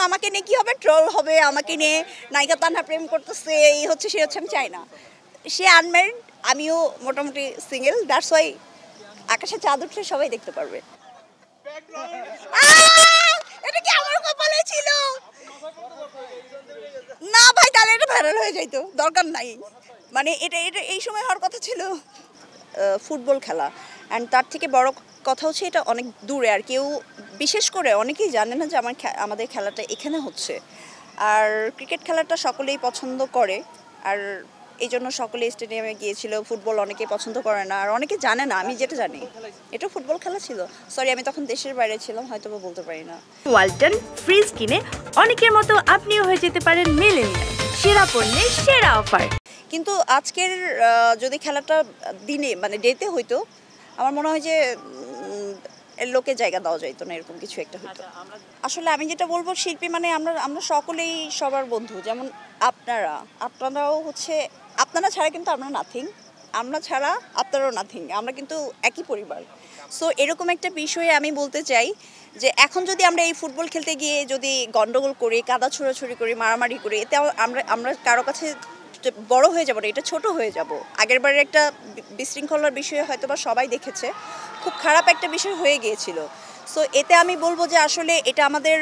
আমাকে নিয়ে কি হবে, ট্রোল হবে, আমাকে নিয়ে নায়িকা তান্হা প্রেম করতেছে, এই হচ্ছে সে হচ্ছে, আমি চাই না। সে আনম্যারিড, আমিও মোটামুটি সিঙ্গেল, দ্যাটস ওয়াই আকাশে চাঁদ উঠলে সবাই দেখতে পারবে। এটা কি আমার কপালে ছিল? না ভাই, তাহলে এটা ভাইরাল হয়ে যাইতো, দরকার নাই। মানে এটা এটা এই সময় হওয়ার কথা ছিল ফুটবল খেলা, অ্যান্ড তার থেকে বড় কথা হচ্ছে এটা অনেক দূরে, আর কেউ বিশেষ করে অনেকেই জানে না যে আমাদের খেলাটা এখানে হচ্ছে। আর ক্রিকেট খেলাটা সকলেই পছন্দ করে, আর এই জন্য সকলে স্টেডিয়ামে গিয়েছিল। ফুটবল অনেকে পছন্দ করে না, আর অনেকে জানে না, আমি যেটা জানি এটা ফুটবল খেলা ছিল। সরি, আমি তখন দেশের বাইরে ছিলাম, হয়তো বা বলতে পারি না। ওয়ালটন ফ্রিজ কিনে অনেকের মতো আপনিও হয়ে যেতে পারেন মিলেনিয়াল, সেরা পণ্যের সেরা অফার। কিন্তু আজকের যদি খেলাটা দিনে মানে ডেতে হইতো, আমার মনে হয় যে লোকে জায়গা দেওয়া যাইতো না, এরকম কিছু একটা হতো। আসলে আমি যেটা বলবো, শিল্পী মানে আমরা আমরা সকলেই সবার বন্ধু। যেমন আপনারাও হচ্ছে, আপনারা ছাড়া কিন্তু আমরা নাথিং, আমরা ছাড়া আপনারাও নাথিং, আমরা কিন্তু একই পরিবার। সো এরকম একটা বিষয়ে আমি বলতে চাই যে এখন যদি আমরা এই ফুটবল খেলতে গিয়ে যদি গন্ডগোল করি, কাদা ছোড়াছুড়ি করি, মারামারি করি, এতে আমরা আমরা কারো কাছে বড় হয়ে যাব না, এটা ছোট হয়ে যাব। আগেরবারের একটা বিশৃঙ্খলার বিষয়ে হয়তো বা সবাই দেখেছে, খুব খারাপ একটা বিষয় হয়ে গিয়েছিল। সো এতে আমি বলবো যে আসলে এটা আমাদের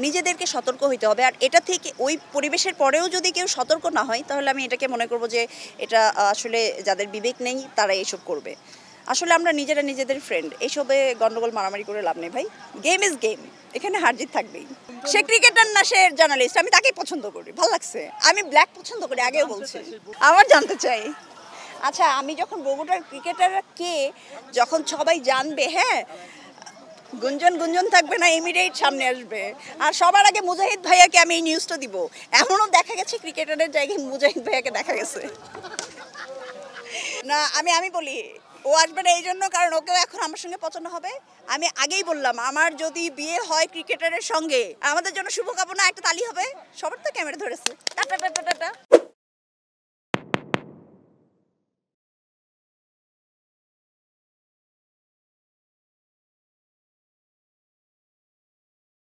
নিজেদেরকে সতর্ক হইতে হবে। আর এটা থেকে ওই পরিবেশের পরেও যদি কেউ সতর্ক না হয়, তাহলে আমি এটাকে মনে করব যে এটা আসলে যাদের বিবেক নেই তারা এইসব করবে। আসলে আমরা নিজেরা নিজেদের ফ্রেন্ড, এইসবে গন্ডগোল মারামারি করে লাভ নেই ভাই। গেম ইজ গেম, এখানে হার জিত থাকবেই। সে ক্রিকেটার না, সে জার্নালিস্ট, আমি তাকেই পছন্দ করি, ভালো লাগছে। আমি ব্ল্যাক পছন্দ করি, আগেও বলছি। আমার জানতে চাই, আচ্ছা আমি যখন বগুড়ার ক্রিকেটার কে যখন সবাই জানবে, হ্যাঁ গুঞ্জন গুঞ্জন থাকবে না, ইমিডিয়েট সামনে আসবে। আর সবার আগে মুজাহিদ ভাইয়াকে আমি এই নিউজটা দিব। এমনও দেখা গেছে ক্রিকেটারের জায়গায় মুজাহিদ ভাইয়াকে দেখা গেছে। না, আমি বলি ও আসবে না এই জন্য, কারণ ওকেও এখন আমার সঙ্গে পছন্দ হবে। আমি আগেই বললাম, আমার যদি বিয়ে হয় ক্রিকেটারের সঙ্গে, আমাদের জন্য শুভকামনা, একটা তালি হবে। সবার তো ক্যামেরা ধরেছে, টাটা টাটা টাটা।